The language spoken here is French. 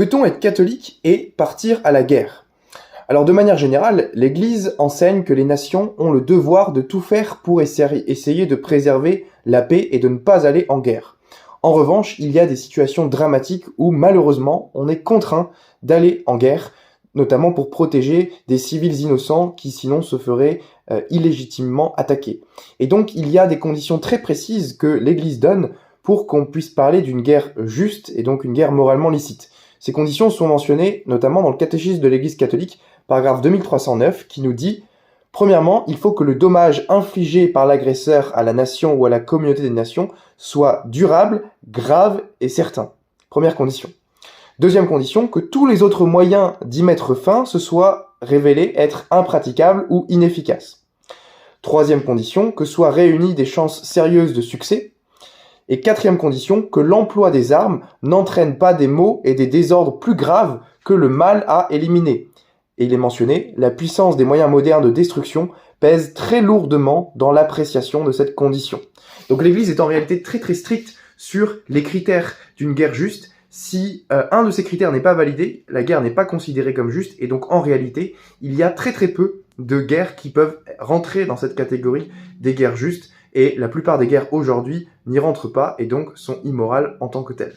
Peut-on être catholique et partir à la guerre? Alors de manière générale, l'Église enseigne que les nations ont le devoir de tout faire pour essayer de préserver la paix et de ne pas aller en guerre. En revanche, il y a des situations dramatiques où malheureusement on est contraint d'aller en guerre, notamment pour protéger des civils innocents qui sinon se feraient illégitimement attaquer. Et donc il y a des conditions très précises que l'Église donne pour qu'on puisse parler d'une guerre juste et donc une guerre moralement licite. Ces conditions sont mentionnées notamment dans le catéchisme de l'Église catholique, paragraphe 2309, qui nous dit « Premièrement, il faut que le dommage infligé par l'agresseur à la nation ou à la communauté des nations soit durable, grave et certain. » Première condition. Deuxième condition, que tous les autres moyens d'y mettre fin se soient révélés être impraticables ou inefficaces. Troisième condition, que soient réunies des chances sérieuses de succès. Et quatrième condition, que l'emploi des armes n'entraîne pas des maux et des désordres plus graves que le mal à éliminer. Et il est mentionné, la puissance des moyens modernes de destruction pèse très lourdement dans l'appréciation de cette condition. Donc l'Église est en réalité très très stricte sur les critères d'une guerre juste. Si un de ces critères n'est pas validé, la guerre n'est pas considérée comme juste, et donc en réalité, il y a très très peu de guerres qui peuvent rentrer dans cette catégorie des guerres justes, et la plupart des guerres aujourd'hui n'y rentrent pas et donc sont immorales en tant que telles.